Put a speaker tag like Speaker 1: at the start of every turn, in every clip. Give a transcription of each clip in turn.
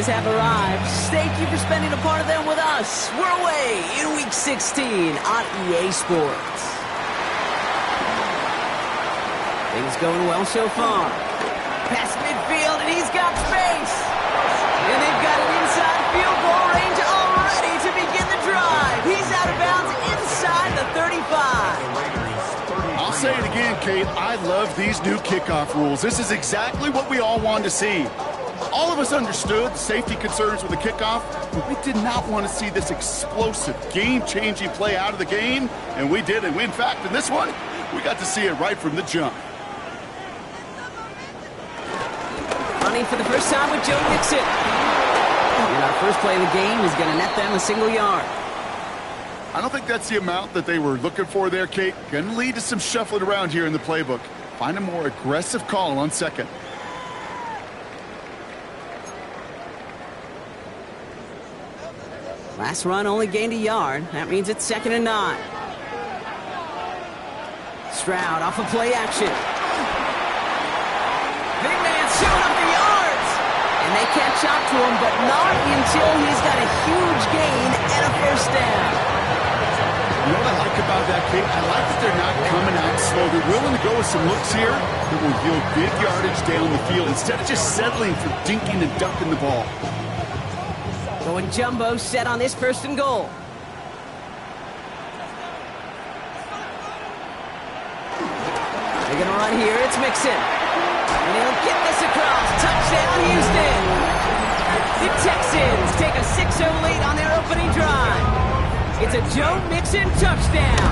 Speaker 1: days have arrived. Thank you for spending a part of them with us. We're away in Week 16 on EA Sports. Things going well so far. Past midfield, and he's got space. And they've got an inside field goal range already to begin the drive. He's out of bounds inside the 35.
Speaker 2: I'll say it again, Kate. I love these new kickoff rules. This is exactly what we all wanted to see. All of us understood safety concerns with the kickoff, but we did not want to see this explosive, game-changing play out of the game, and we did. And in fact, in this one, we got to see it right from the jump.
Speaker 1: Running for the first time with Joe Mixon. And our first play of the game is going to net them a single yard.
Speaker 2: I don't think that's the amount that they were looking for there, Kate. Going to lead to some shuffling around here in the playbook. Find a more aggressive call on second.
Speaker 1: Last run only gained a yard. That means it's 2nd and 9. Stroud off of play action. Big man showing up the yards. And they catch up to him, but not until he's got a huge gain and a first down.
Speaker 2: You know what I like about that, Kate? I like that they're not coming out slow. They're willing to go with some looks here that will yield big yardage down the field instead of just settling for dinking and ducking the ball.
Speaker 1: Going jumbo set on this 1st and goal. They're going to run here. It's Mixon. And he'll get this across. Touchdown, Houston. The Texans take a 6-0 lead on their opening drive. It's a Joe Mixon touchdown.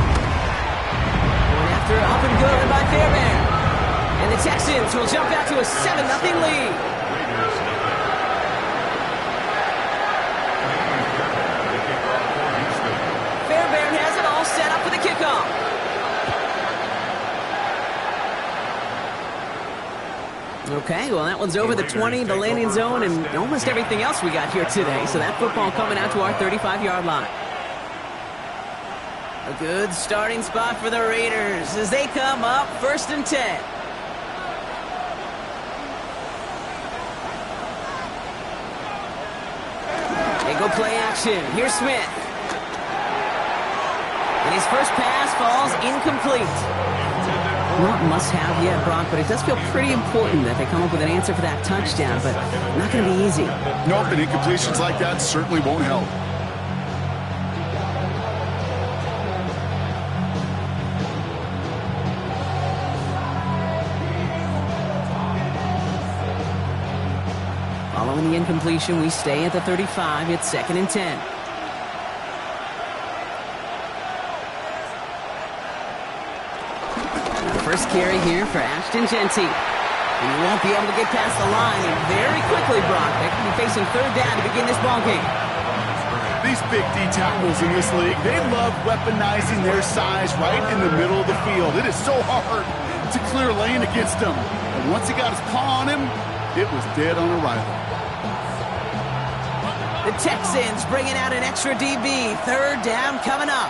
Speaker 1: Going after up and good by Fairbairn. And the Texans will jump out to a 7-0 lead. Fairbairn has it all set up for the kickoff. Okay, well, that one's over the 20, the landing zone, and almost everything else we got here today. So that football coming out to our 35-yard line. A good starting spot for the Raiders as they come up 1st and 10. They go play action. Here's Smith. And his first pass falls incomplete. Not must-have yet, Brock, but it does feel pretty important that they come up with an answer for that touchdown, but not going to be easy.
Speaker 2: Nope, and incompletions like that certainly won't help.
Speaker 1: Following the incompletion, we stay at the 35. It's 2nd and 10. First carry here for Ashton Genty. And he won't be able to get past the line. And very quickly, Brock, they could be facing 3rd down to begin this ballgame.
Speaker 2: These big D tackles in this league, they love weaponizing their size right in the middle of the field. It is so hard to clear lane against them. And once he got his paw on him, it was dead on arrival.
Speaker 1: The Texans bringing out an extra DB. 3rd down coming up.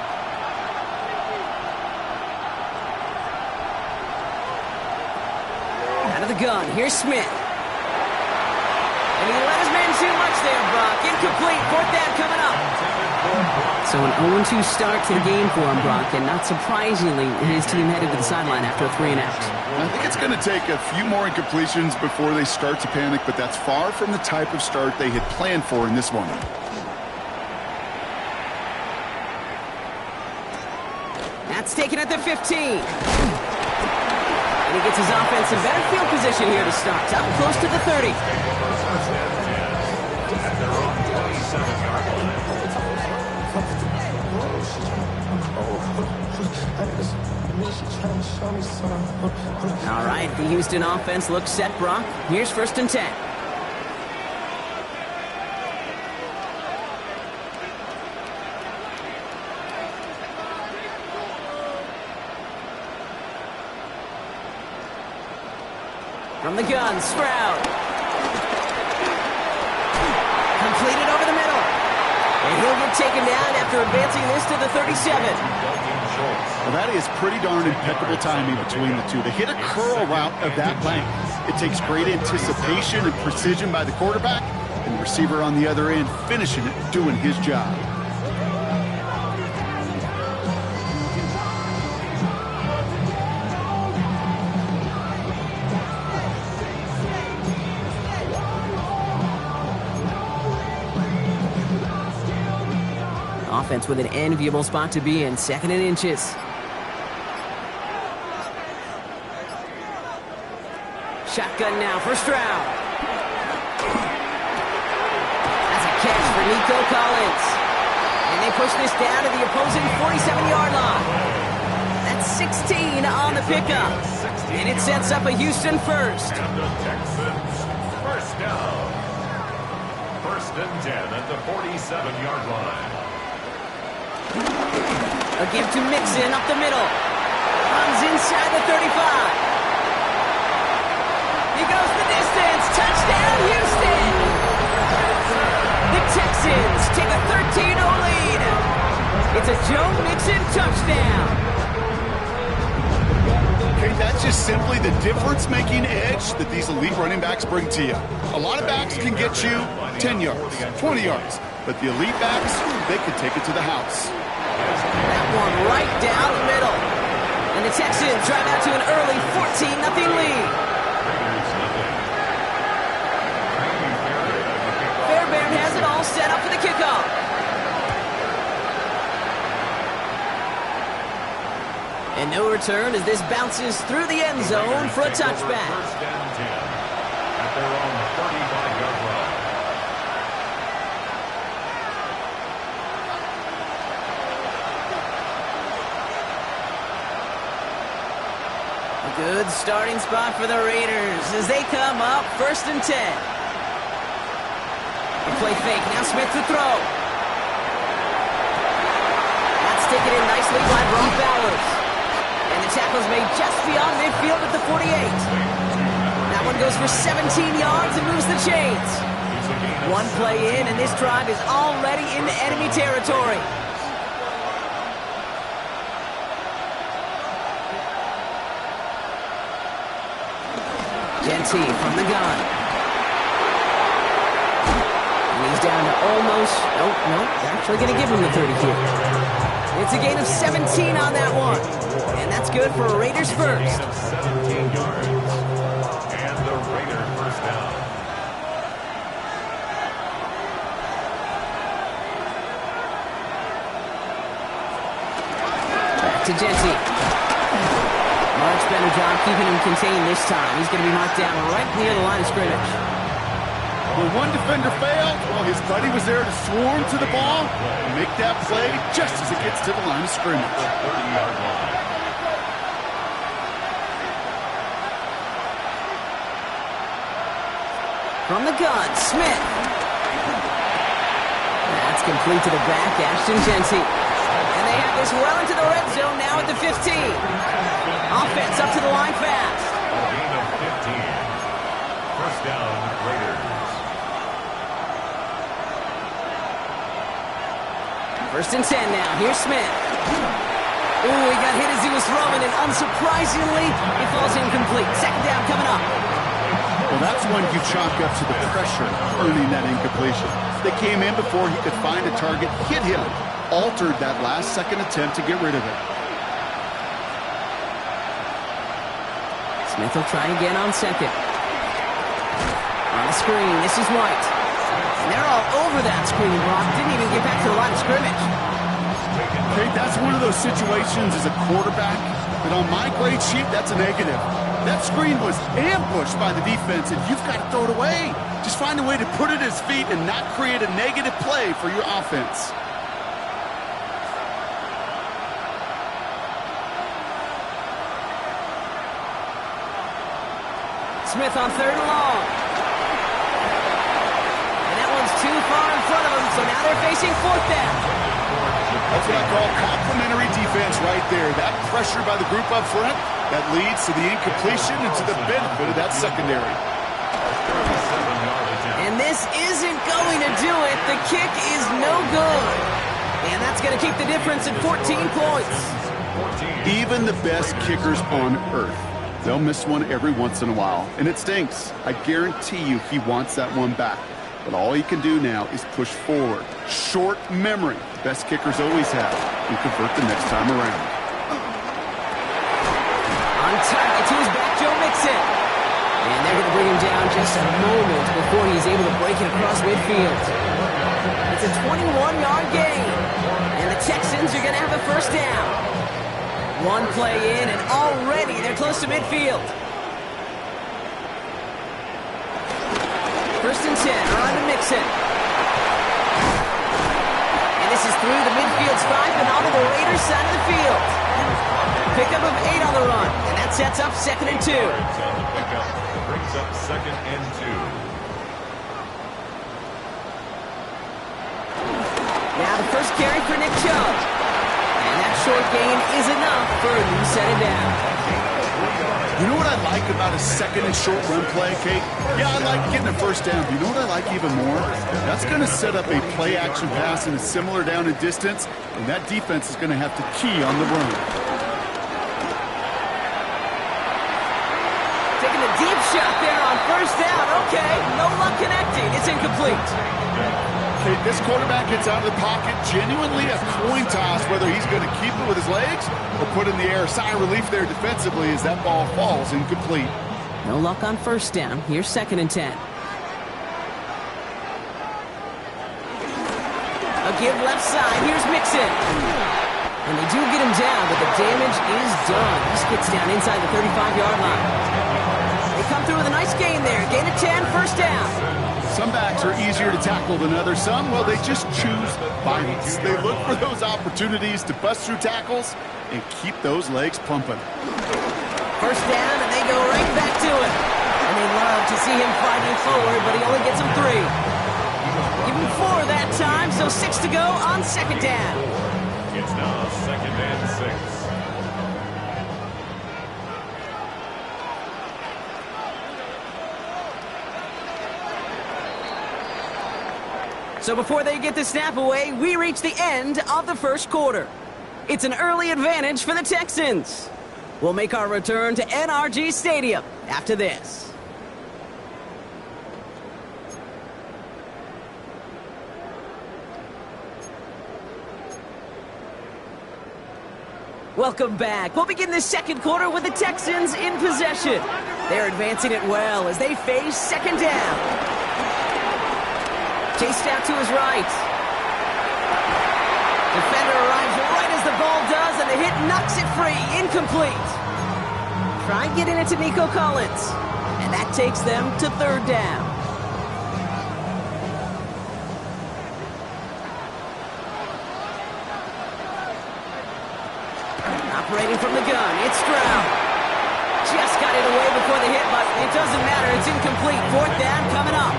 Speaker 1: Out of the gun, here's Smith. And he let his man too much there, Brock. Incomplete, 4th down coming up. So an 0-2 start to the game for him, Brock, and not surprisingly, his team headed to the sideline after a 3 and out.
Speaker 2: I think it's going to take a few more incompletions before they start to panic, but that's far from the type of start they had planned for in this one.
Speaker 1: That's taken at the 15. And he gets his offense in better field position here to start. Up close to the 30. All right, the Houston offense looks set, Brock. Here's 1st and 10. From the gun, Stroud. Completed over the middle. And he'll get taken down after advancing this to the 37.
Speaker 2: Well, that is pretty darn impeccable timing between the two. To hit a curl route of that length, it takes great anticipation and precision by the quarterback, And the receiver on the other end finishing it, doing his job.
Speaker 1: Offense with an enviable spot to be in, 2nd and inches. Shotgun now, first round. That's a catch for Nico Collins. And they push this down to the opposing 47-yard line. That's 16 on the pickup. And it sets up a Houston first.
Speaker 3: And the Texans first down. 1st and 10 at the 47-yard line.
Speaker 1: A give to Mixon up the middle. Runs inside the 35. He goes the distance. Touchdown, Houston! The Texans take a 13-0 lead. It's a Joe Mixon touchdown.
Speaker 2: Okay, that's just simply the difference-making edge that these elite running backs bring to you. A lot of backs can get you 10 yards, 20 yards, but the elite backs, they can take it to the house.
Speaker 1: That one right down the middle. And the Texans drive out to an early 14-0 lead. Fairbairn has it all set up for the kickoff. And no return as this bounces through the end zone for a touchback.
Speaker 3: 1st and 10 at their own 35-yard line.
Speaker 1: A good starting spot for the Raiders as they come up 1st and 10. The play fake, now Smith to throw. That's taken in nicely by Brock Bowers. And the tackle's made just beyond midfield at the 48. That one goes for 17 yards and moves the chains. One play in, and this drive is already into enemy territory. Genty from the gun. And he's down to almost... Oh, no, they're actually going to give him the 30 here. It's a gain of 17 on that one. And that's good for a Raiders first.
Speaker 3: 17 yards. And the Raiders first down.
Speaker 1: Back to Genty. Much better job keeping him contained this time. He's going to be marked down right near the line of scrimmage.
Speaker 2: When one defender failed, well, his buddy was there to swarm to the ball and make that play just as it gets to the line of scrimmage.
Speaker 3: 30-yard line.
Speaker 1: From the gun, Smith. That's complete to the back, Ashton Genty. And they have this well into the red zone now at the 15. Offense up to the line fast.
Speaker 3: A gain of 15. First down, Raiders.
Speaker 1: 1st and 10 now. Here's Smith. Ooh, he got hit as he was throwing, and unsurprisingly, it falls incomplete. 2nd down coming up.
Speaker 2: Well, that's one you chalk up to the pressure earning that incompletion. They came in before he could find a target, hit him, altered that last-second attempt to get rid of it.
Speaker 1: Smith will try again on 2nd. On the screen, this is White. And they're all over that screen. Brock didn't even get back to the line of scrimmage.
Speaker 2: Okay, that's one of those situations as a quarterback that on my grade sheet, that's a negative. That screen was ambushed by the defense, and you've got to throw it away. Just find a way to put it at his feet and not create a negative play for your offense.
Speaker 1: Smith on 3rd and long. And that one's too far in front of him, so now they're facing 4th down.
Speaker 2: That's what I call complimentary defense right there. That pressure by the group up front, that leads to the incompletion and to the benefit of that secondary.
Speaker 1: And this isn't going to do it. The kick is no good. And that's going to keep the difference at 14 points.
Speaker 2: Even the best kickers on earth, they'll miss one every once in a while, and it stinks. I guarantee you he wants that one back. But all he can do now is push forward. Short memory. Best kickers always have. And convert the next time around.
Speaker 1: On target to his back, Joe Mixon. And they're going to bring him down just a moment before he's able to break it across midfield. It's a 21-yard gain. And the Texans are going to have a first down. One play in, and already they're close to midfield. First and 10, on to Mixon. And this is through the midfield stripe and onto the Raiders' side of the field. Pickup of 8 on the run, and that sets up 2nd and 2.
Speaker 3: Brings up 2nd and 2.
Speaker 1: Now the first carry for Nick Chubb. And that short gain is enough for a new set it down.
Speaker 2: You know what I like about a 2nd and short run play, Kate? Yeah, I like getting a first down. But you know what I like even more? That's going to set up a play-action pass in a similar down and distance, and that defense is going to have to key on the run.
Speaker 1: Taking a deep shot there on first down. Okay, no luck connecting. It's incomplete.
Speaker 2: Okay, this quarterback gets out of the pocket, genuinely a coin toss whether he's going to keep it with his legs or put in the air. Sigh of relief there defensively as that ball falls incomplete.
Speaker 1: No luck on first down. Here's 2nd and 10. A give left side. Here's Mixon. And they do get him down, but the damage is done. He skids down inside the 35-yard line. They come through with a nice gain there. Gain of 10, first down.
Speaker 2: Some backs are easier to tackle than others. Some, well, they just choose violence. They look for those opportunities to bust through tackles and keep those legs pumping.
Speaker 1: First down, and they go right back to it. And they love to see him fighting forward, but he only gets them 3. Give him 4 that time, so 6 to go on 2nd down.
Speaker 3: It's now 2nd and 6.
Speaker 1: So before they get the snap away, we reach the end of the first quarter. It's an early advantage for the Texans. We'll make our return to NRG Stadium after this. Welcome back. We'll begin the second quarter with the Texans in possession. They're advancing it well as they face 2nd down. Chased out to his right. Defender arrives right as the ball does, and the hit knocks it free. Incomplete. Try getting it to Nico Collins. And that takes them to 3rd down. Operating from the gun, it's Stroud. Just got it away before the hit, but it doesn't matter. It's incomplete. 4th down coming up.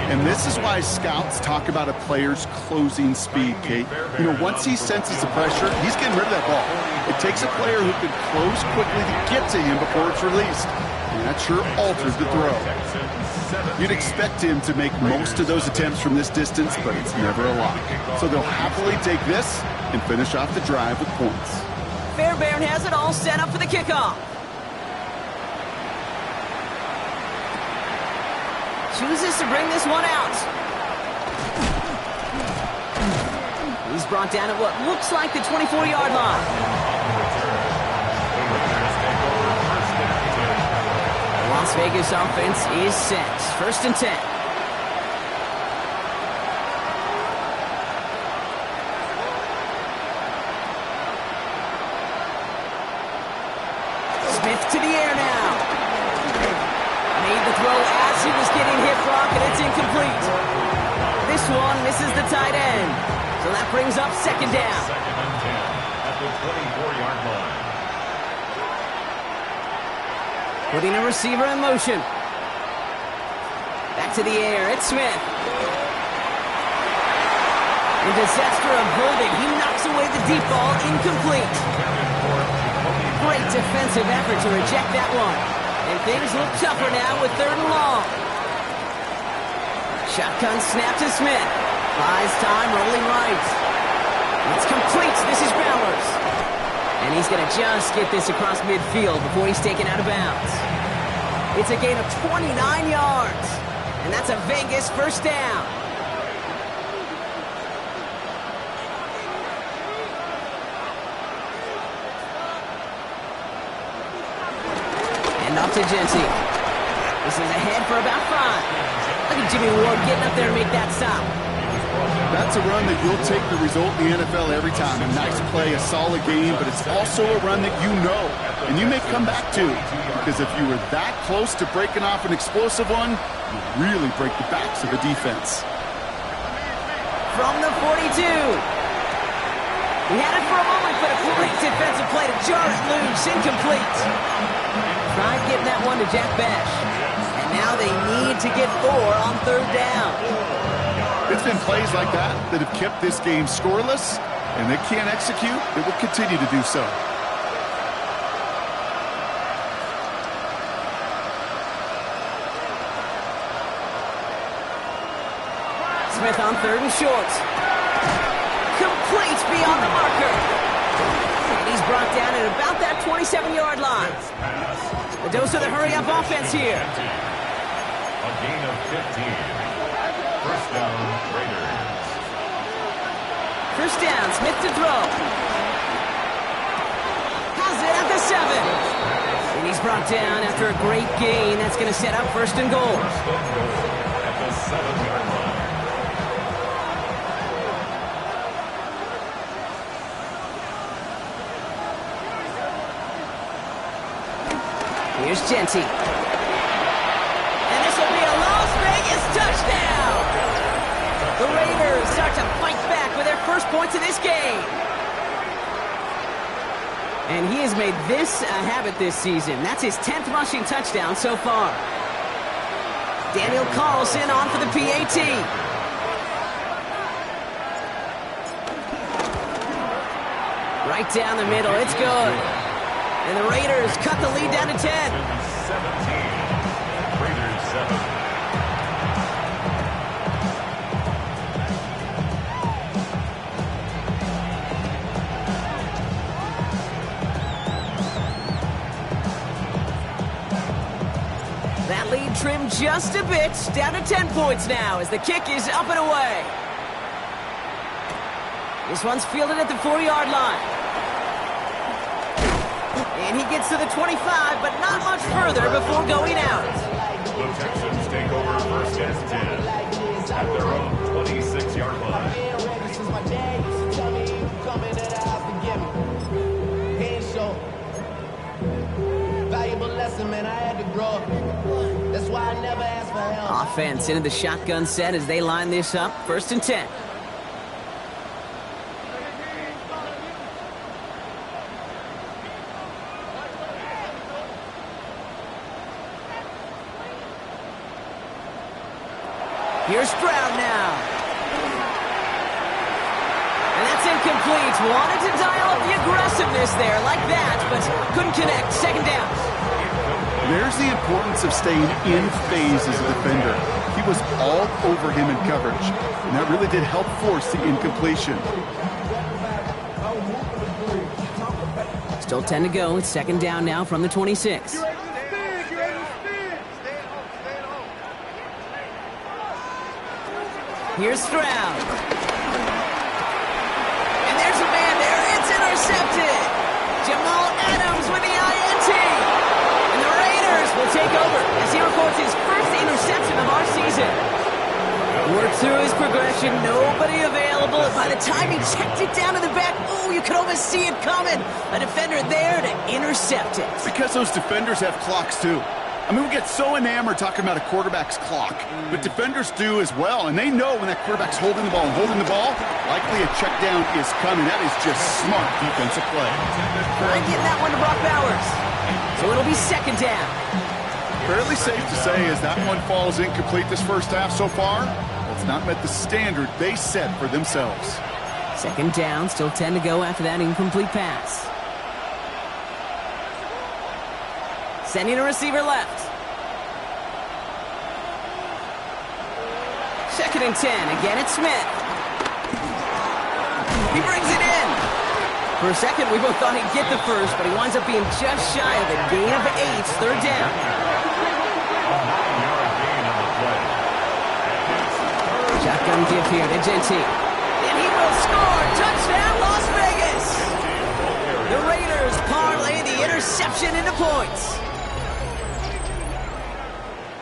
Speaker 2: And this is why scouts talk about a player's closing speed, Kate. You know, once he senses the pressure, he's getting rid of that ball. It takes a player who can close quickly to get to him before it's released. And that sure alters the throw. You'd expect him to make most of those attempts from this distance, but it's never a lot. So they'll happily take this and finish off the drive with points.
Speaker 1: Fairbairn has it all set up for the kickoff. Chooses to bring this one out. He's brought down at what looks like the 24-yard line. The Las Vegas offense is set. 1st and 10. Smith to the air now. Made the throw as he was getting hit, Brock, and it's incomplete. This one misses the tight end. So that brings up 2nd down.
Speaker 3: 2nd and 10 at the 24-yard line.
Speaker 1: Putting a receiver in motion. Back to the air. It's Smith. In disaster averting, he knocks away the deep ball, incomplete. Great defensive effort to reject that one. And things look tougher now with 3rd and long. Shotgun snap to Smith. Buys time, rolling right. It's complete. This is Bowers. And he's going to just get this across midfield before he's taken out of bounds. It's a gain of 29 yards. And that's a Vegas first down. And off to Genty. This is ahead for about 5. Look at Jimmy Ward getting up there and make that stop.
Speaker 2: That's a run that you'll take the result in the NFL every time. A nice play, a solid game, but it's also a run that you know, and you may come back to. Because if you were that close to breaking off an explosive one, you really break the backs of the defense.
Speaker 1: From the 42. He had it for a moment, but a great defensive play to jar it loose. Incomplete. Tried getting that one to Jack Bash. And now they need to get 4 on 3rd down.
Speaker 2: It's been plays like that that have kept this game scoreless, and they can't execute. It will continue to do so.
Speaker 1: Smith on 3rd and short. Complete beyond the marker. And he's brought down at about that 27-yard line. A dose of the hurry-up offense here.
Speaker 3: A gain of 15. First down, Raiders.
Speaker 1: First down, Smith to throw. Has it at the 7. And he's brought down after a great gain. That's going to set up 1st and goal.
Speaker 3: First and goal at the 7-yard line.
Speaker 1: Here's Genty. And this will be a Las Vegas touchdown. The Raiders start to fight back with their first points of this game. And he has made this a habit this season. That's his 10th rushing touchdown so far. Daniel Carlson on for the PAT. Right down the middle. It's good. And the Raiders cut the lead down to 10.
Speaker 3: 17. Raiders 7.
Speaker 1: That lead trimmed just a bit, down to 10 points now as the kick is up and away. This one's fielded at the 4-yard line. And he gets to the 25, but not much further before going out.
Speaker 3: The Texans take over 1st and 10 at their own 26-yard line.
Speaker 1: Offense into the shotgun set as they line this up. 1st and 10. Here's Stroud now. And that's incomplete. Wanted to dial up the aggressiveness there like that, but couldn't connect. 2nd down.
Speaker 2: There's the importance of staying in phase as a defender. He was all over him in coverage, and that really did help force the incompletion.
Speaker 1: Still 10 to go. It's 2nd down now from the 26. Here's Stroud. And there's a man there. It's intercepted. Jamal Adams with the INT. And the Raiders will take over as he records his first interception of our season. Worked through his progression. Nobody available. And by the time he checked it down to the back, oh, you could almost see it coming. A defender there to intercept it.
Speaker 2: Because those defenders have clocks, too. I mean, we get so enamored talking about a quarterback's clock, but defenders do as well, and they know when that quarterback's holding the ball likely a check down is coming. That is just smart defensive play.
Speaker 1: Trying getting that one to Brock Bowers. So it'll be 2nd down.
Speaker 2: Fairly safe to say as that one falls incomplete this first half so far, it's not met the standard they set for themselves.
Speaker 1: 2nd down, still 10 to go after that incomplete pass. Sending a receiver left. 2nd and 10. Again, it's Smith. He brings it in. For a second, we both thought he'd get the first, but he winds up being just shy of a gain of 8. 3rd down.
Speaker 3: A 9-yard gain on the play.
Speaker 1: Shotgun give here to Genty. And he will score! Touchdown, Las Vegas! The Raiders parlay the interception into points.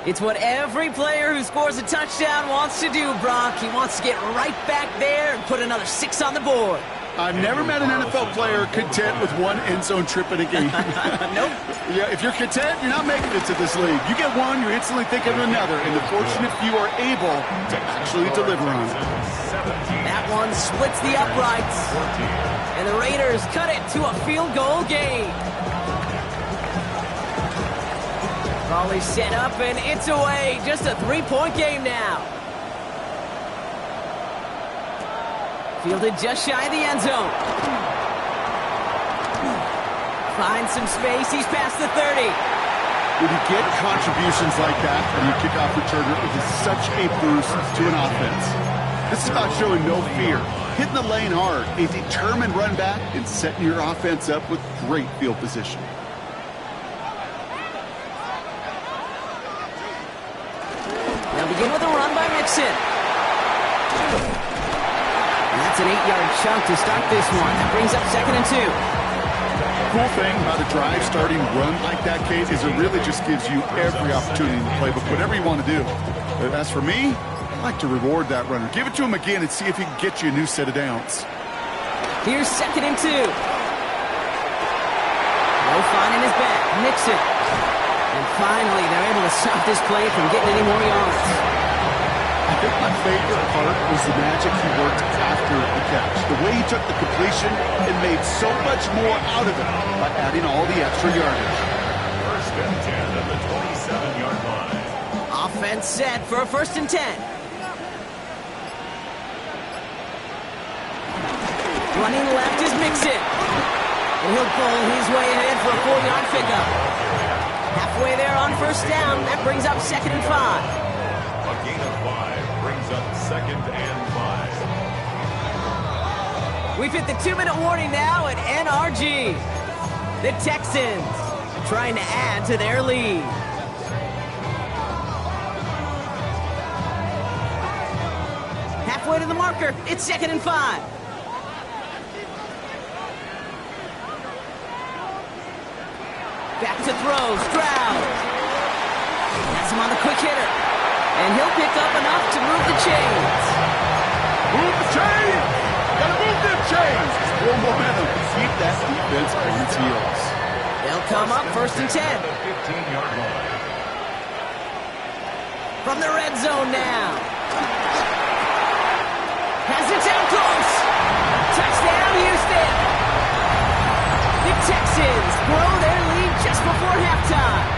Speaker 1: It's what every player who scores a touchdown wants to do, Brock. He wants to get right back there and put another 6 on the board.
Speaker 2: I've never met an NFL player content with one end zone trip in a game.
Speaker 1: Nope.
Speaker 2: Yeah, if you're content, you're not making it to this league. You get one, you're instantly thinking of another, and the fortunate few are able to actually deliver on it.
Speaker 1: That one splits the uprights. And the Raiders cut it to a field goal game. Ball is set up, and it's away. Just a 3-point game now. Fielded just shy of the end zone. Finds some space. He's past the 30.
Speaker 2: When you get contributions like that from your kickoff returner, it is such a boost to an offense. This is about showing no fear, hitting the lane hard, a determined run back, and setting your offense up with great field position.
Speaker 1: Now begin with a run by Mixon. That's an 8-yard chunk to start this one. That brings up 2nd and 2.
Speaker 2: Cool thing about a drive starting run like that, Kate, is it really just gives you every opportunity in the playbook, whatever you want to do. As for me, I like to reward that runner. Give it to him again and see if he can get you a new set of downs.
Speaker 1: Here's 2nd and 2. No finding his back. Mixon. And finally, they're able to stop this play from getting any more yards.
Speaker 2: I think my favorite part was the magic he worked after the catch. The way he took the completion and made so much more out of it by adding all the extra yardage.
Speaker 3: 1st and 10 at the 27-yard line.
Speaker 1: Offense set for a 1st and 10. Running left is Mixon. And he'll pull his way ahead for a 4-yard pickup. Halfway there on 1st down. That brings up 2nd and 5.
Speaker 3: A gain of 5 brings up 2nd and 5.
Speaker 1: We've hit the 2-minute warning now at NRG. The Texans trying to add to their lead. Halfway to the marker, it's 2nd and 5. Back to throw, Stroud. That's him on the quick hitter. And he'll pick up enough to move the chains.
Speaker 2: Move the chains! Gotta move them chains! More momentum. Keep that defense on its heels.
Speaker 1: They'll come up 1st and 10.
Speaker 3: 15-yard line.
Speaker 1: From the red zone now. Has it down close. Touchdown, Houston. The Texans grow their lead just before halftime.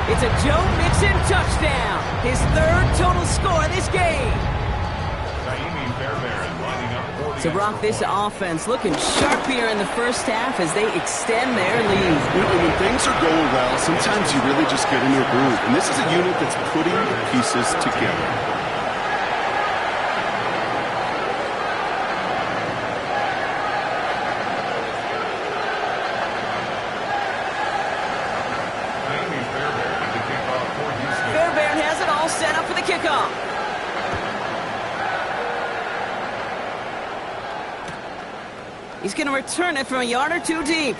Speaker 1: It's a Joe Mixon touchdown. His 3rd total score this game. So, Brock, this offense looking sharp here in the 1st half as they extend their lead.
Speaker 2: When things are going well, sometimes you really just get into a groove. And this is a unit that's putting the pieces together.
Speaker 1: Fairbairn has it all set up for the kickoff. He's going to return it from a yard or 2 deep.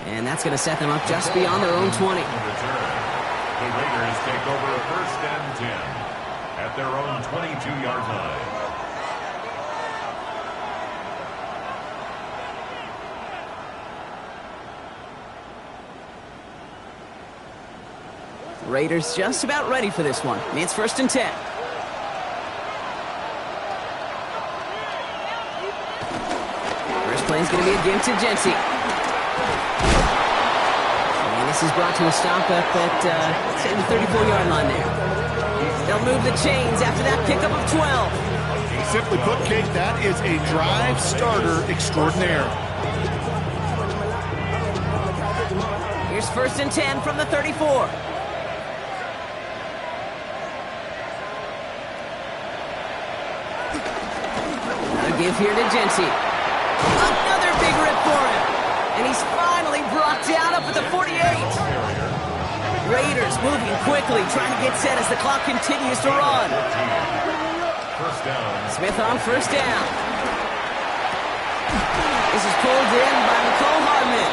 Speaker 1: And that's going to set them up just beyond their own 20.
Speaker 3: The Raiders take over 1st and 10 at their own 22-yard line.
Speaker 1: Raiders just about ready for this one. It's 1st and 10. First play is going to be again to Genty. And this is brought to a stop up at, say, the 34-yard line there. They'll move the chains after that pickup of 12.
Speaker 2: Simply put, Kate, that is a drive starter extraordinaire.
Speaker 1: Here's 1st and 10 from the 34. Give here to Genty. Another big rip for him. And he's finally brought down up at the 48. Raiders moving quickly, trying to get set as the clock continues to run.
Speaker 3: first down.
Speaker 1: Smith on first down. This is pulled in by McCole Hardman.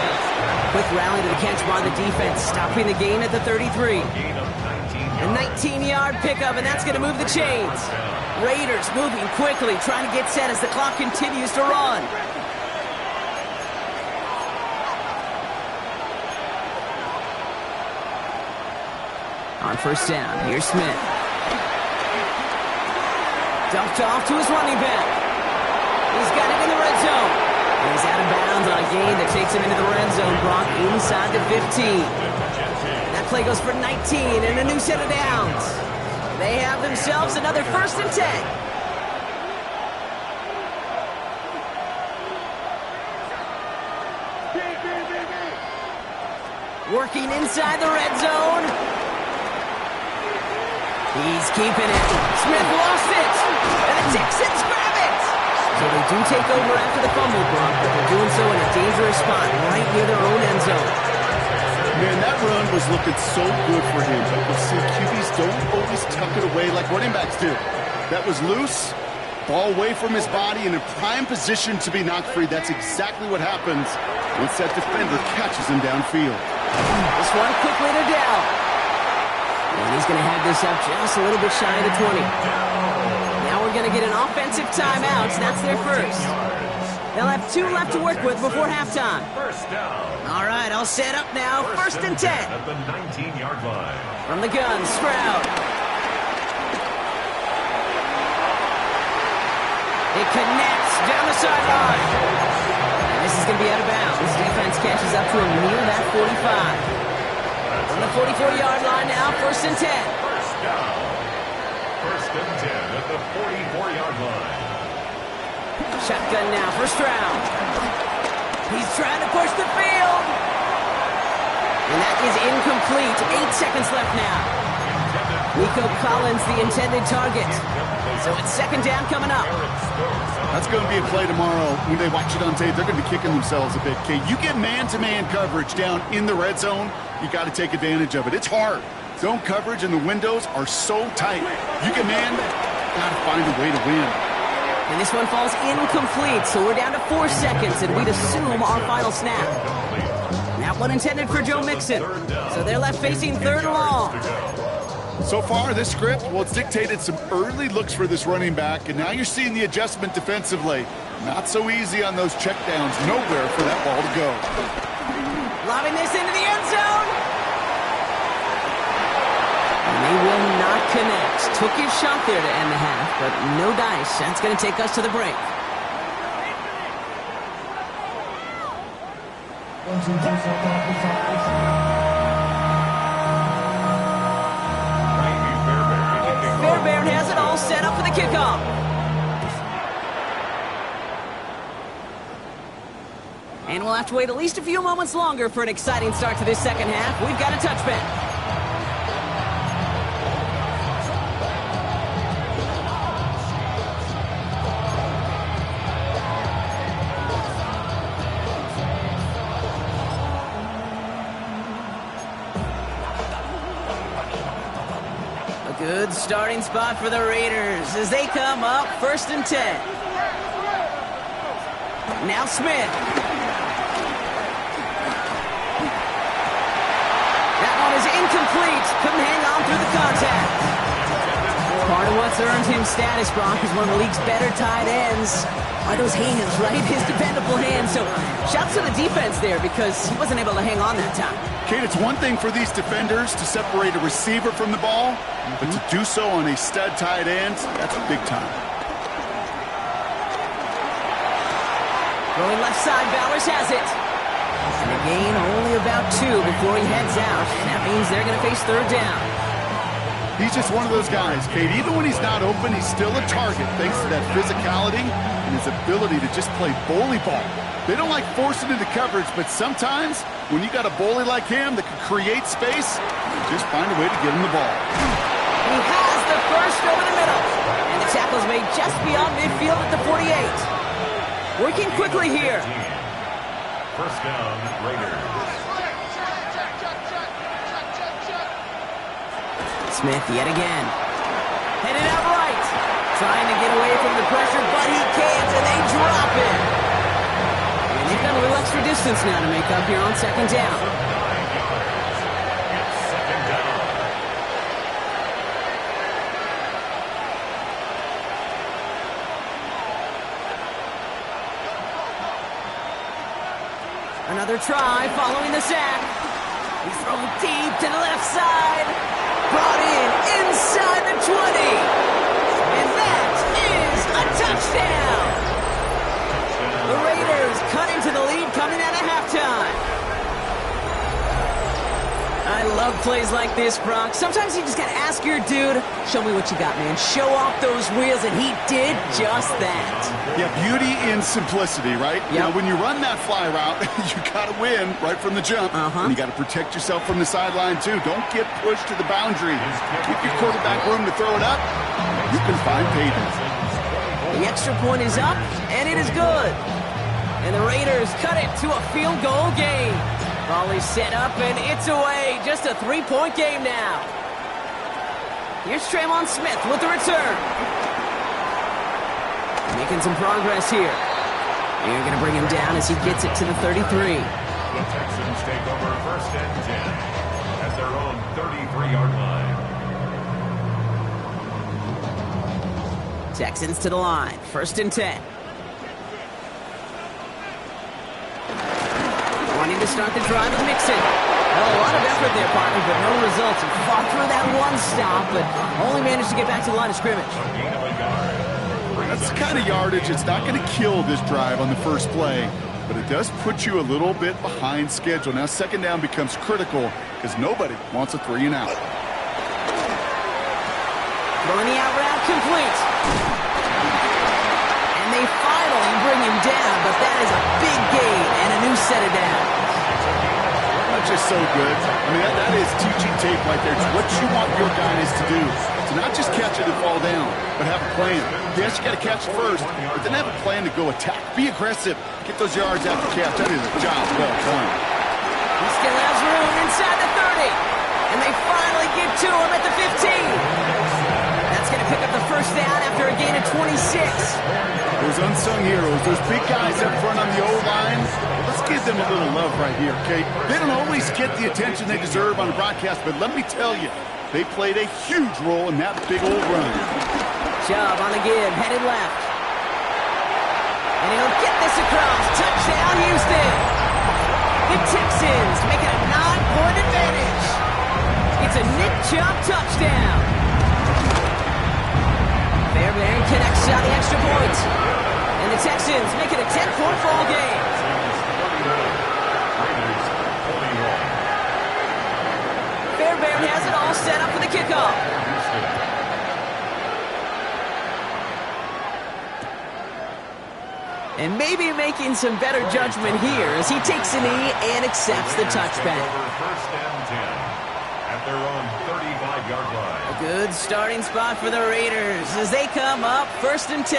Speaker 1: Quick rally to the catch by the defense, stopping the gain at the 33.
Speaker 3: Gain of 19 yards.
Speaker 1: A 19-yard pickup, and that's going to move the chains. Raiders moving quickly, trying to get set as the clock continues to run. On first down, here's Smith. Dumped off to his running back. He's got it in the red zone. And he's out of bounds on a gain that takes him into the red zone, Brock, inside the 15. That play goes for 19 and a new set of downs. They have themselves another 1st and 10. Working inside the red zone. He's keeping it. Smith lost it. And the Texans grab it. So they do take over after the fumble, Brock, but they're doing so in a dangerous spot right near their own end zone.
Speaker 2: Man, that run was looking so good for him. But you see, QBs don't always tuck it away like running backs do. That was loose, ball away from his body, and in prime position to be knocked free. That's exactly what happens once that defender catches him downfield.
Speaker 1: This one quickly to Dell. And he's going to have this up just a little bit shy of the 20. Now we're going to get an offensive timeout. That's their first. They'll have 2 left to work with before halftime.
Speaker 3: First down.
Speaker 1: All right, all set up now. First and 10.
Speaker 3: At the 19-yard line.
Speaker 1: From the gun, Stroud. It connects down the sideline. And this is going to be out of bounds. This defense catches up to him near that 45. On the 44-yard line now, 1st and 10.
Speaker 3: First down. 1st and 10 at the 44-yard line.
Speaker 1: Shotgun now for Stroud. He's trying to push the field. And that is incomplete. 8 seconds left now. Nico Collins, the intended target. So it's 2nd down coming up.
Speaker 2: That's going to be a play tomorrow. When they watch it on tape, they're going to be kicking themselves a bit. Okay, you get man-to-man coverage down in the red zone, you got to take advantage of it. It's hard. Zone coverage and the windows are so tight. You get man, got to find a way to win.
Speaker 1: And this one falls incomplete, so we're down to 4 seconds, and we'd assume our final snap. That one intended for Joe Mixon. So they're left facing 3rd and long.
Speaker 2: So far, this script, well, it's dictated some early looks for this running back, and now you're seeing the adjustment defensively. Not so easy on those checkdowns. Nowhere for that ball to go.
Speaker 1: Lobbing this into the end zone. And they will not connect. Took his shot there to end the half, but no dice. That's going to take us to the break. Fairbairn has it all set up for the kickoff. And we'll have to wait at least a few moments longer for an exciting start to this 2nd half. We've got a touchback. Good starting spot for the Raiders as they come up 1st and 10. Now Smith. That one is incomplete. Couldn't hang on through the contact. Part of what's earned him status, Brock, is one of the league's better tight ends. Are those hands, right? His dependable hands. So shouts to the defense there because he wasn't able to hang on that time.
Speaker 2: Kate, it's one thing for these defenders to separate a receiver from the ball, but to do so on a stud tight end, that's big time.
Speaker 1: Going left side, Bowers has it. And a gain only about 2 before he heads out. And that means they're going to face 3rd down.
Speaker 2: He's just one of those guys, Kate. Even when he's not open, he's still a target thanks to that physicality and his ability to just play bully ball. They don't like forcing into coverage, but sometimes when you got a bully like him that can create space, you just find a way to get him the ball.
Speaker 1: He has the first over the middle. And the tackle's made just beyond midfield at the 48. Working quickly here.
Speaker 3: First down, Raiders.
Speaker 1: Smith yet again. Headed out right. Trying to get away from the pressure, but he can't, and they drop it. And they've got a little extra distance now to make up here on second down.
Speaker 3: Second down.
Speaker 1: Another try following the sack. He's thrown deep to the left side. Brought in inside the 20. And that is a touchdown. The Raiders cut into the lead coming out of halftime. I love plays like this, Brock. Sometimes you just got to ask your dude, show me what you got, man. Show off those wheels, and he did just that.
Speaker 2: Yeah, beauty in simplicity, right?
Speaker 1: Yep.
Speaker 2: Now, when you run that fly route, you got to win right from the jump. And you got to protect yourself from the sideline, too. Don't get pushed to the boundary. Keep your quarterback room to throw it up. You can find payday.
Speaker 1: The extra point is up, and it is good. And the Raiders cut it to a field goal game. Volley set up, and it's away. Just a 3-point game now. Here's Tremon Smith with the return. Making some progress here. They're going to bring him down as he gets it to the 33.
Speaker 3: The Texans take over first and 10 at their own 33-yard line.
Speaker 1: Texans to the line. First and 10. Wanting to start the drive with Mixon. Well, a lot of effort there, partner, but no results. He fought through that one stop, but only managed to get back to the line of scrimmage.
Speaker 3: Gain of a yard.
Speaker 2: That's the kind of yardage. It's not going to kill this drive on the first play, but it does put you a little bit behind schedule. Now, second down becomes critical because nobody wants a 3 and out.
Speaker 1: Throwing the out route complete. And they finally bring him down, but that is a big gain and a new set of downs.
Speaker 2: That's just so good. I mean, that is teaching tape right there. It's what you want your guys to do. To not just catch it and fall down, but have a plan. Yes, you got to catch it first, but then have a plan to go attack. Be aggressive. Get those yards after catch. That is a job well done.
Speaker 1: He still has room inside the 30. And they finally get to him at the 15. That's going to pick up the first down after a gain of 26.
Speaker 2: Those unsung heroes, those big guys up front on the O-line, let's give them a little love right here, okay? They don't always get the attention they deserve on the broadcast, but let me tell you, they played a huge role in that big old run.
Speaker 1: Chubb on the give, headed left. And he'll get this across. Touchdown, Houston. The Texans make it a 9-point advantage. It's a Nick Chubb touchdown. Fairbairn connects on the extra point. And the Texans make it a 10-point ball game. Fairbairn has it all set up for the kickoff. And maybe making some better judgment here as he takes a knee and accepts the touchback.
Speaker 3: First and 10 at their own 35-yard line.
Speaker 1: A good starting spot for the Raiders as they come up first and 10.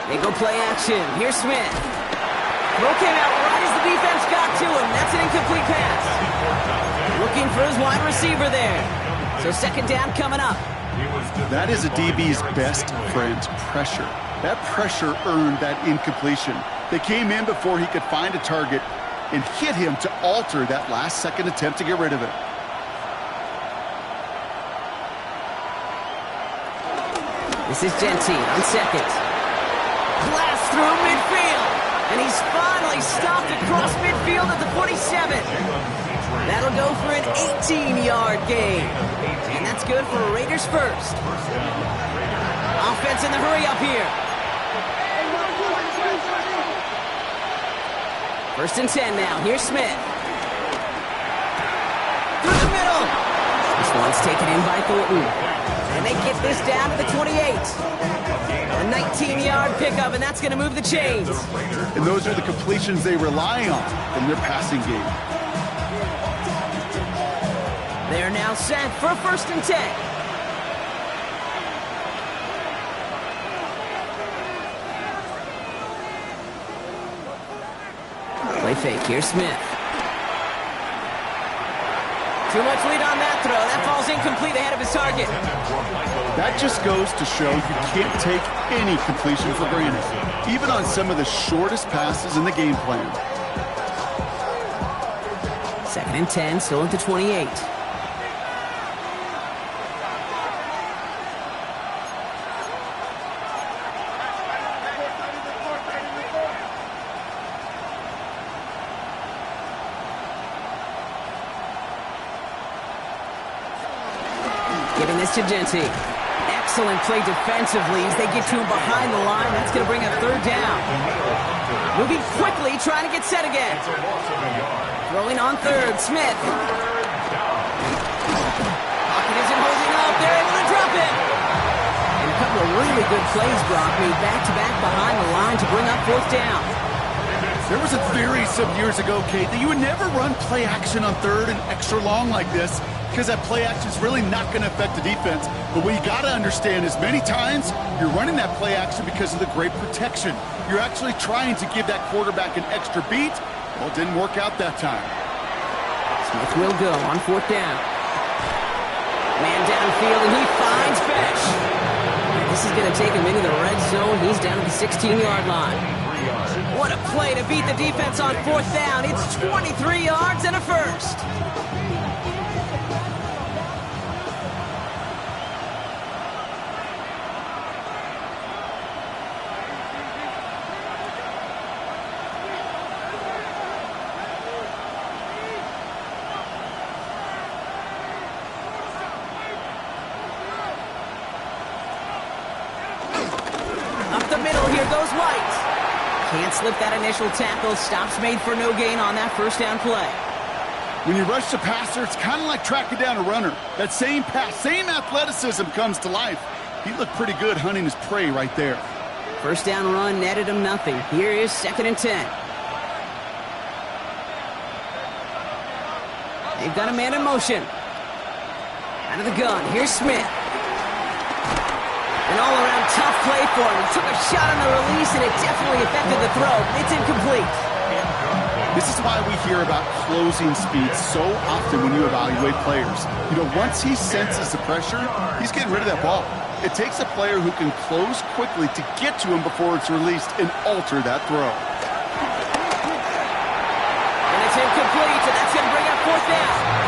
Speaker 1: They go play action. Here's Smith. Throw came out right as the defense got to him. That's an incomplete pass. Looking for his wide receiver there. So second down coming up.
Speaker 2: That is a DB's best friend, pressure. That pressure earned that incompletion. They came in before he could find a target and hit him to alter that last-second attempt to get rid of it.
Speaker 1: This is Gentine on second. Blast through midfield. And he's finally stopped across midfield at the 47. That'll go for an 18-yard gain. And that's good for Raiders first. Offense in the hurry-up here. First and 10 now. Here's Smith. Through the middle. This one's taken in by Thornton. And they get this down to the 28. A 19-yard pickup, and that's going to move the chains.
Speaker 2: And those are the completions they rely on in their passing game.
Speaker 1: They're now set for first and 10. Play fake. Here's Smith. Too much lead on that throw. That falls incomplete ahead of his target.
Speaker 2: That just goes to show you can't take any completion for granted, even on some of the shortest passes in the game plan.
Speaker 1: 2nd and 10, still at the 28. Giving this to Genty. Excellent play defensively as they get to him behind the line. That's going to bring a 3rd down. Moving quickly, trying to get set again. Throwing on 3rd, Smith. Pocket isn't holding up. They're able to drop it. And a couple of really good plays, Brock, made back-to-back behind the line to bring up 4th down.
Speaker 2: There was a theory some years ago, Kate, that you would never run play action on 3rd and extra long like this, because that play action is really not going to affect the defense. But what you got to understand is many times you're running that play action because of the great protection. You're actually trying to give that quarterback an extra beat. Well, it didn't work out that time.
Speaker 1: Smith will go on 4th down. Man downfield, and he finds Fish. This is going to take him into the red zone. He's down at the 16-yard line. What a play to beat the defense on 4th down. It's 23 yards and a 1st. Up the middle, here goes White. Can't slip that initial tackle. Stops made for no gain on that 1st down play.
Speaker 2: When you rush the passer, it's kind of like tracking down a runner. That same pass, same athleticism comes to life. He looked pretty good hunting his prey right there.
Speaker 1: 1st down run netted him nothing. Here is 2nd and 10. They've got a man in motion. Out of the gun, here's Smith. An all-around tough play for him. He took a shot on the release, and it definitely affected the throw. It's incomplete.
Speaker 2: This is why we hear about closing speed so often when you evaluate players. You know, once he senses the pressure, he's getting rid of that ball. It takes a player who can close quickly to get to him before it's released and alter that throw.
Speaker 1: And it's incomplete, and that's going to bring up 4th down.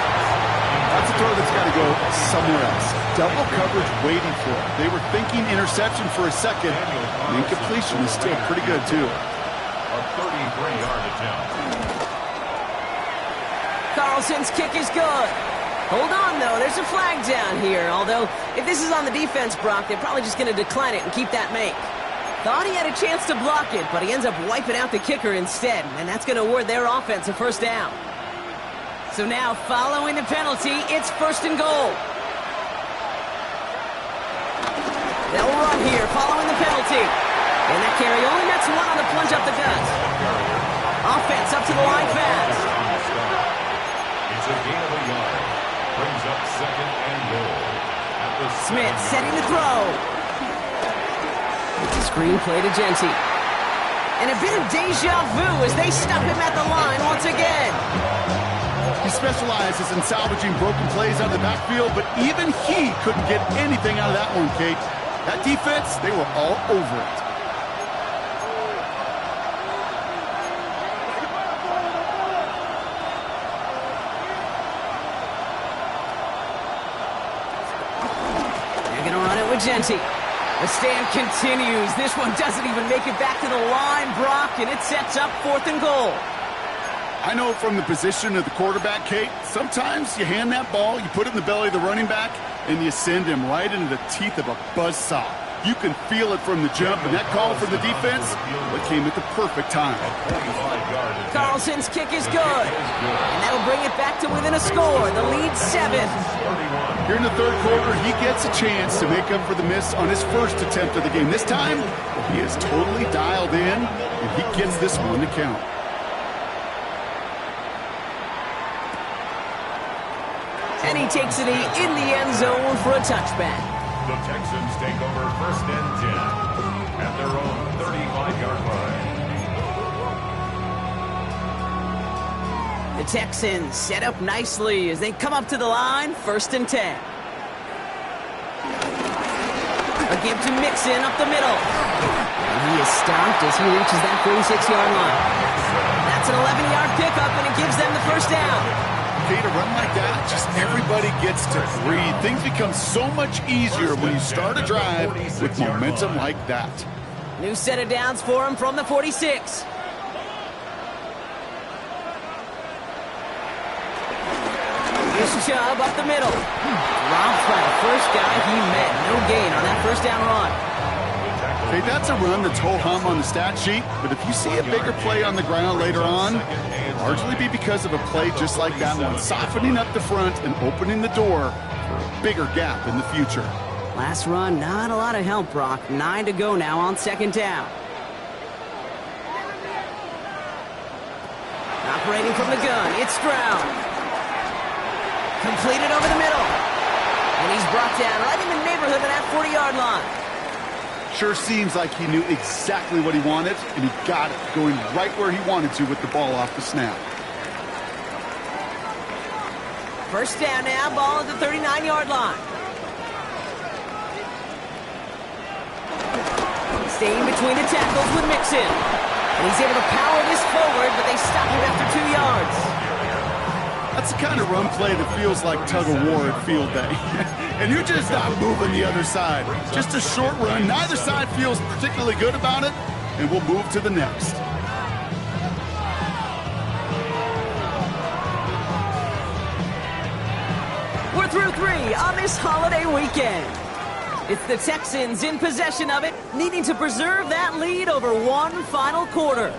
Speaker 2: That's a throw that's got to go somewhere else. Double coverage waiting for it. They were thinking interception for a second. The incompletion is still pretty good, too.
Speaker 3: A 33-yard attempt.
Speaker 1: Carlson's kick is good. Hold on, though. There's a flag down here. Although, if this is on the defense, Brock, they're probably just going to decline it and keep that make. Thought he had a chance to block it, but he ends up wiping out the kicker instead. And that's going to award their offense a 1st down. So now, following the penalty, it's 1st and goal. They'll run here, following the penalty. And that carry only nets 1 on the plunge up the gut. Offense up to the line fast.
Speaker 3: It's a gain of a yard. Brings up 2nd and goal.
Speaker 1: Smith setting the throw. It's a screen play to Genty. And a bit of deja vu as they stop him at the line once again.
Speaker 2: He specializes in salvaging broken plays out of the backfield, but even he couldn't get anything out of that one, Kate. That defense, they were all over it.
Speaker 1: They're going to run it with Genty. The stand continues. This one doesn't even make it back to the line, Brock, and it sets up 4th and goal.
Speaker 2: I know from the position of the quarterback, Kate, sometimes you hand that ball, you put it in the belly of the running back, and you send him right into the teeth of a buzzsaw. You can feel it from the jump, and that call from the defense, it came at the perfect time.
Speaker 1: Carlson's kick is good, and that'll bring it back to within a score. The lead 7.
Speaker 2: Here in the 3rd quarter, he gets a chance to make up for the miss on his 1st attempt of the game. This time, he is totally dialed in, and he gets this one to count.
Speaker 1: And he takes it in the end zone for a touchback.
Speaker 3: The Texans take over 1st and 10 at their own 35-yard line.
Speaker 1: The Texans set up nicely as they come up to the line, 1st and 10. A give to Mixon up the middle. And he is stopped as he reaches that 46-yard line. That's an 11-yard pickup, and it gives them the 1st down.
Speaker 2: Okay, to run like that, just everybody gets to breathe. Things become so much easier when you start a drive with momentum like that.
Speaker 1: New set of downs for him from the 46. Here's Chubb up the middle. Dropped by the first guy he met. No gain on that 1st down run.
Speaker 2: Okay, that's a run that's ho-hum on the stat sheet, but if you see a bigger play on the ground later on, it'll largely be because of a play just like that one, softening up the front and opening the door for a bigger gap in the future.
Speaker 1: Last run, not a lot of help, Brock. 9 to go now on 2nd down. Operating from the gun, it's Stroud. Completed over the middle. And he's brought down right in the neighborhood of that 40-yard line.
Speaker 2: Sure seems like he knew exactly what he wanted, and he got it, going right where he wanted to with the ball off the snap.
Speaker 1: 1st down now, ball at the 39-yard line. Staying between the tackles with Mixon. And he's able to power this forward, but they stop him after 2 yards.
Speaker 2: That's the kind of run play that feels like tug-of-war at field day. And you're just not moving the other side. Just a short run. Neither side feels particularly good about it, and we'll move to the next.
Speaker 1: We're through 3 on this holiday weekend. It's the Texans in possession of it, needing to preserve that lead over one final quarter.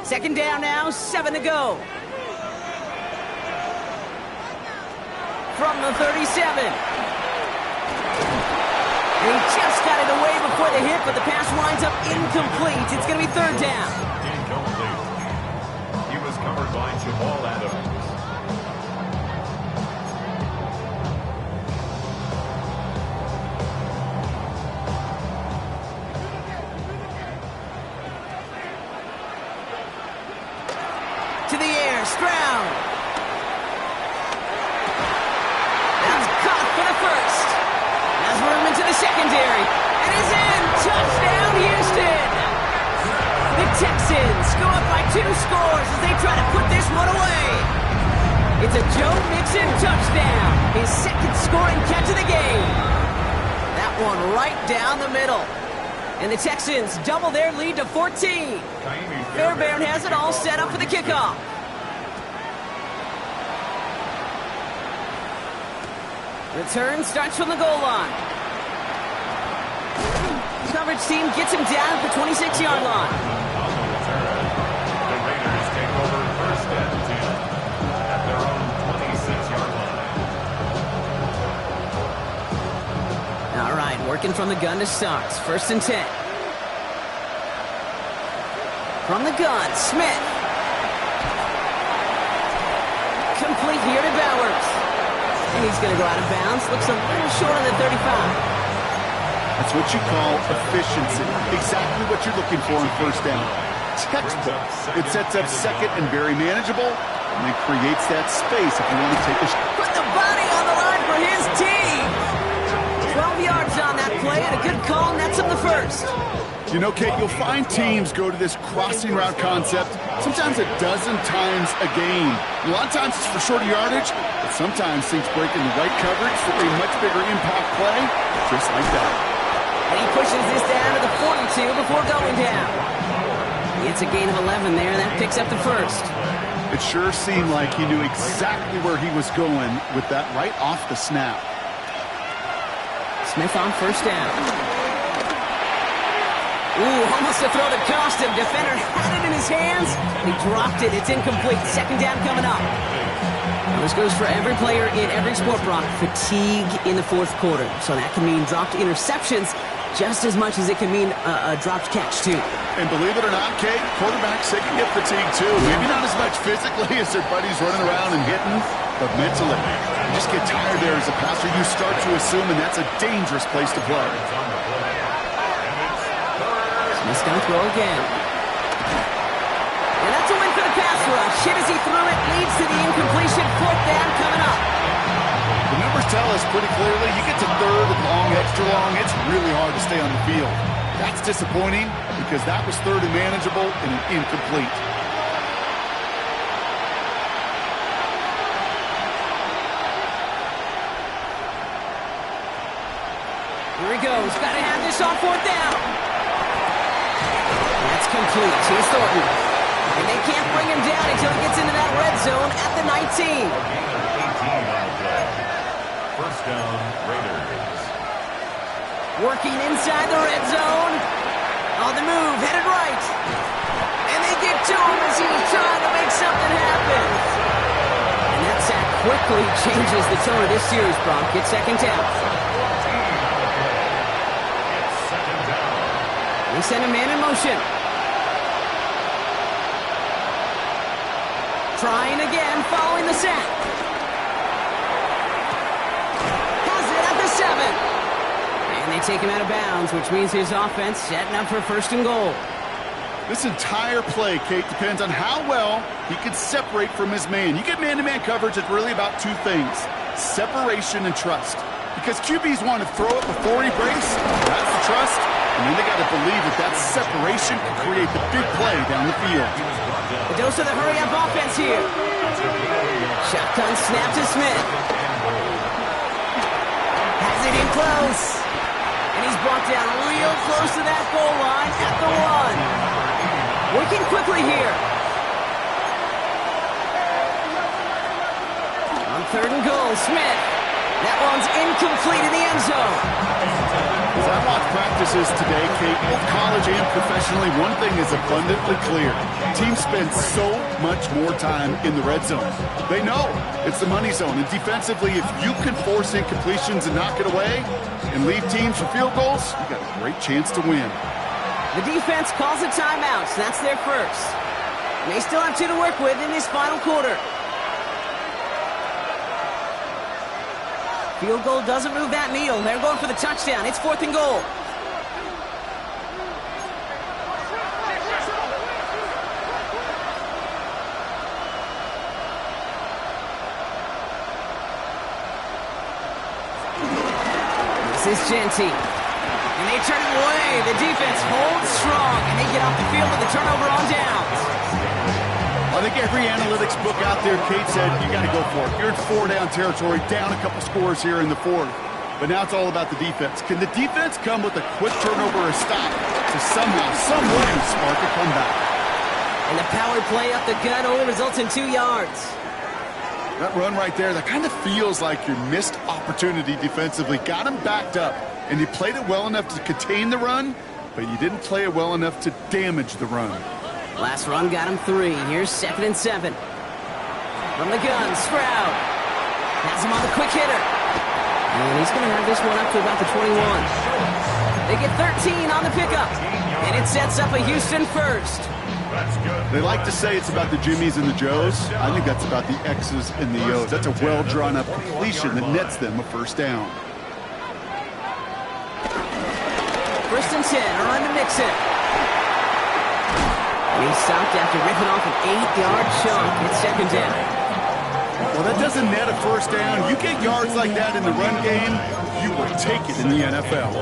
Speaker 1: Second down now, 7 to go. From the 37. And he just got it away before the hit, but the pass winds up incomplete. It's going to be 3rd down.
Speaker 3: Incomplete. He was covered by Jamal Adams.
Speaker 1: To the air, Stroud. That's caught for the 1st. Has room into the secondary. And is in. Touchdown, Houston. The Texans go up by 2 scores as they try to put this one away. It's a Joe Mixon touchdown. His 2nd scoring catch of the game. That one right down the middle. And the Texans double their lead to 14. Fairbairn has it all set up for the kickoff. Return starts from the goal line. Coverage team gets him down at the 26-yard line.
Speaker 3: On the return, the Raiders take over 1st and 10 at their own 26-yard line.
Speaker 1: All right, working from the gun to start. 1st and 10. From the gun, Smith. Complete here to Bowers. And he's going to go out of bounds. Looks a little short on the 35.
Speaker 2: That's what you call efficiency. Exactly what you're looking for in 1st down. Textbook. It sets up 2nd and very manageable, and then creates that space if you want to take a shot.
Speaker 1: Put the body on the line for his team. 12 yards on that play, and a good call nets him the 1st.
Speaker 2: You know, Kate, you'll find teams go to this crossing route concept sometimes a dozen times a game. A lot of times it's for shorter yardage, but sometimes things break in the right coverage for a much bigger impact play, just like that.
Speaker 1: And he pushes this down to the 42 before going down. It's a gain of 11 there. That picks up the 1st.
Speaker 2: It sure seemed like he knew exactly where he was going with that right off the snap.
Speaker 1: Smith on 1st down. Ooh, almost a throw that cost him. Defender had it in his hands. He dropped it. It's incomplete. 2nd down coming up. This goes for every player in every sport, Brock. Fatigue in the 4th quarter. So that can mean dropped interceptions just as much as it can mean a dropped catch, too.
Speaker 2: And believe it or not, Kate, quarterbacks, they can get fatigued, too. Maybe not as much physically as their buddies running around and hitting, but mentally, you just get tired there as a passer. You start to assume, and that's a dangerous place to play.
Speaker 1: Smith's going to throw again. And that's a win for the pass rush. Hit as he threw it, leads to the incompletion. Fourth down coming up.
Speaker 2: The numbers tell us pretty clearly, you get to third and long, extra long, it's really hard to stay on the field. That's disappointing because that was third and manageable and an incomplete.
Speaker 1: Here he goes. Got to have this on fourth down. That's complete. Here's Thornton. And they can't bring him down until he gets into that red zone at the 19.
Speaker 3: First down, Raiders.
Speaker 1: Working inside the red zone. On the move, headed right. And they get to him as he's trying to make something happen. And that sack quickly changes the tone of this series, Bronk. It's second down.
Speaker 3: It's second down.
Speaker 1: They send a man in motion. Trying again, following the sack. Has it at the 7. And they take him out of bounds, which means his offense setting up for first and goal.
Speaker 2: This entire play, Kate, depends on how well he can separate from his man. You get man-to-man coverage, it's really about two things, separation and trust. Because QBs want to throw it before he breaks, that's the trust, and then they got to believe that that separation can create the big play down the field.
Speaker 1: A dose of the hurry-up offense here. Shotgun snap to Smith. Has it in close. And he's brought down real close to that goal line at the 1. Working quickly here. On third and goal, Smith. That one's incomplete in the end zone.
Speaker 2: As I watch practices today, Kate, both college and professionally, one thing is abundantly clear. Teams spend so much more time in the red zone. They know it's the money zone. And defensively, if you can force incompletions and knock it away and leave teams for field goals, you got a great chance to win.
Speaker 1: The defense calls a timeout. So that's their first. And they still have 2 to work with in this final quarter. Field goal doesn't move that needle. They're going for the touchdown. It's fourth and goal. This is Genty. And they turn it away. The defense holds strong, and they get off the field with a turnover on downs.
Speaker 2: I think every analytics book out there, Kate said, you got to go for it. You're in 4-down territory, down a couple scores here in the fourth. But now it's all about the defense. Can the defense come with a quick turnover or stop to somehow, some way, spark a comeback?
Speaker 1: And the power play up the gut only results in 2 yards.
Speaker 2: That run right there, that kind of feels like your missed opportunity defensively. Got him backed up, and you played it well enough to contain the run, but you didn't play it well enough to damage the run.
Speaker 1: Last run got him 3. Here's 2nd and 7. From the gun, Stroud. Has him on the quick hitter. And he's going to have this one up to about the 21. They get 13 on the pickup. And it sets up a Houston first.
Speaker 2: They like to say it's about the Jimmies and the Joes. I think that's about the X's and the O's. That's a well-drawn-up completion that nets them a first down.
Speaker 1: First and 10, around to Mixon. And he's stopped after ripping off an 8-yard chunk. It's second down.
Speaker 2: Well, that doesn't net a first down. You get yards like that in the run game, you will take it in the NFL.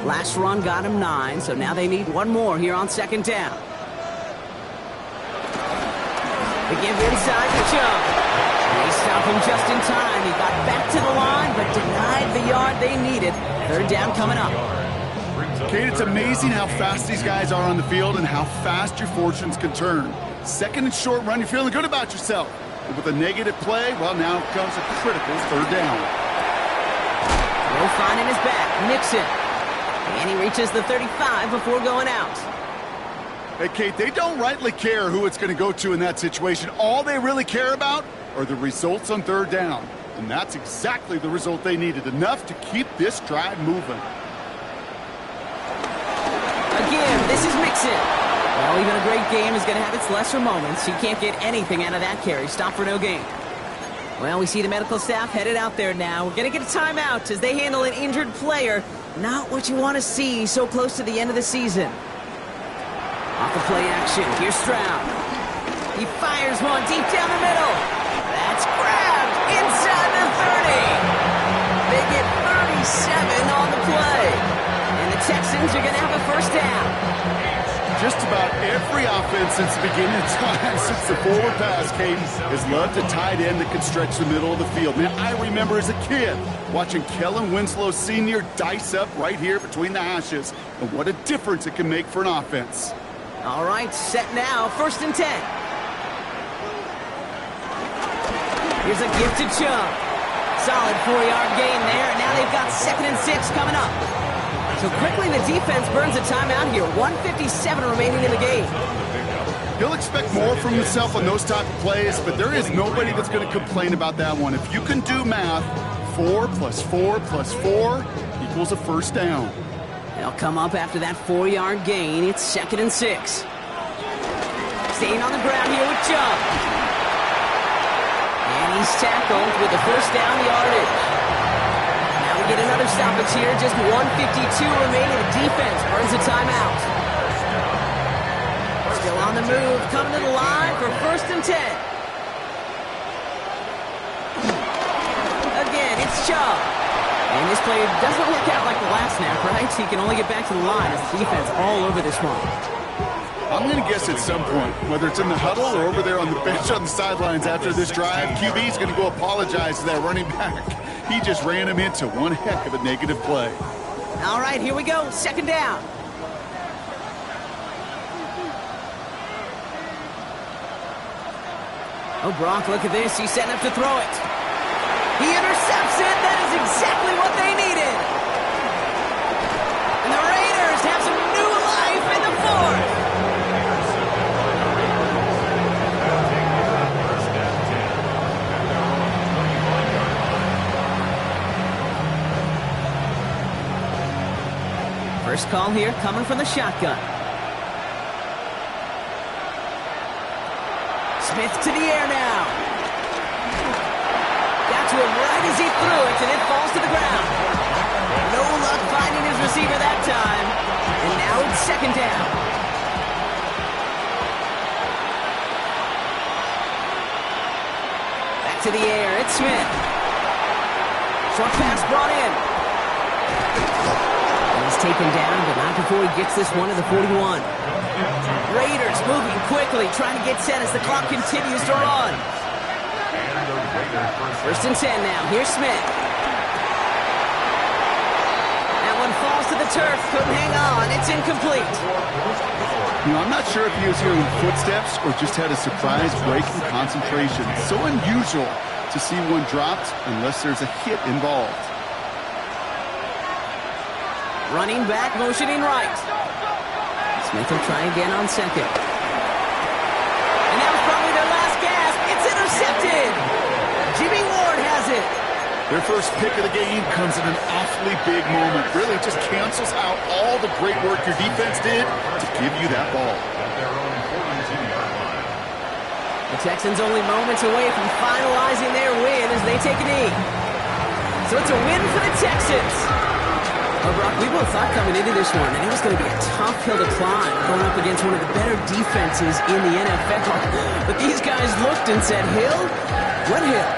Speaker 1: Last run got him 9, so now they need one more here on second down. They give inside the jump. They stop him just in time. He got back to the line, but denied the yard they needed. Third down coming up.
Speaker 2: Kate, it's amazing how fast these guys are on the field and how fast your fortunes can turn. Second and short run, you're feeling good about yourself. But with a negative play, well, now comes a critical third down.
Speaker 1: No finding his back. Nixon. And he reaches the 35 before going out.
Speaker 2: Hey, Kate, they don't rightly care who it's going to go to in that situation. All they really care about are the results on third down. And that's exactly the result they needed. Enough to keep this drive moving.
Speaker 1: This is Mixon. Well, even a great game is going to have its lesser moments. He can't get anything out of that carry. Stop for no gain. Well, we see the medical staff headed out there now. We're going to get a timeout as they handle an injured player. Not what you want to see so close to the end of the season. Off the play action. Here's Stroud. He fires one deep down the middle. That's grabbed inside the 30. They get 37 on the play. And the Texans are going to have a first down.
Speaker 2: Just about every offense since the beginning of time, since the forward pass, Kate, has loved a tight end that can stretch the middle of the field. Man, I remember as a kid watching Kellen Winslow Sr. dice up right here between the hashes. And what a difference it can make for an offense.
Speaker 1: All right, set now, 1st and 10. Here's a gifted chunk. Solid 4-yard gain there, and now they've got 2nd and 6 coming up. So quickly the defense burns a timeout here. 1:57 remaining in the game.
Speaker 2: He'll expect more from himself on those type of plays, but there is nobody that's going to complain about that one. If you can do math, 4 + 4 + 4 equals a first down.
Speaker 1: They'll come up after that 4-yard gain. It's 2nd and 6. Staying on the ground here with Chubb. And he's tackled with the first down yardage. Now we get another stoppage here. Just 1:52 remaining. The defense burns a timeout. Still on the move. Coming to the line for 1st and 10. Again, it's Chubb. And this play doesn't work out like the last snap, right? He can only get back to the line as the defense all over this one.
Speaker 2: I'm going to guess at some point, whether it's in the huddle or over there on the bench on the sidelines after this drive, QB's going to go apologize to that running back. He just ran him into one heck of a negative play.
Speaker 1: All right, here we go. 2nd down. Oh, Brock, look at this. He's setting up to throw it. He intercepts it. That is exactly what they needed. And the Raiders have some new life in the 4th. First call here coming from the shotgun. Smith to the air now. Got to him right as he threw it, and it falls to the ground. No luck finding his receiver that time. And now it's 2nd down. Back to the air. It's Smith. Short pass brought in. He's taken down, but not before he gets this one to the 41. Raiders moving quickly, trying to get set as the clock continues to run. 1st and 10 now. Here's Smith. That one falls to the turf. Couldn't hang on. It's incomplete.
Speaker 2: You know, I'm not sure if he was hearing footsteps or just had a surprise break in concentration. It's so unusual to see one dropped unless there's a hit involved.
Speaker 1: Running back, motioning right. Smith will try again on 2nd. And that was probably their last gasp. It's intercepted. Jimmy Ward has it.
Speaker 2: Their first pick of the game comes at an awfully big moment. Really just cancels out all the great work your defense did to give you that ball.
Speaker 1: The Texans only moments away from finalizing their win as they take a knee. So it's a win for the Texans. Well, Brock, we both thought coming into this one that it was going to be a tough hill to climb, going up against one of the better defenses in the NFL. But these guys looked and said, Hill? What hill?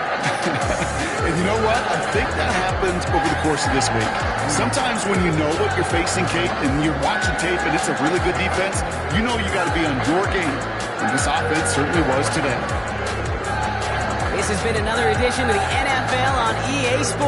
Speaker 2: And you know what? I think that happened over the course of this week. Sometimes when you know what you're facing, Kate, and you're watching tape and it's a really good defense, you know you got to be on your game. And this offense certainly was today.
Speaker 1: This has been another edition of the NFL on EA Sports.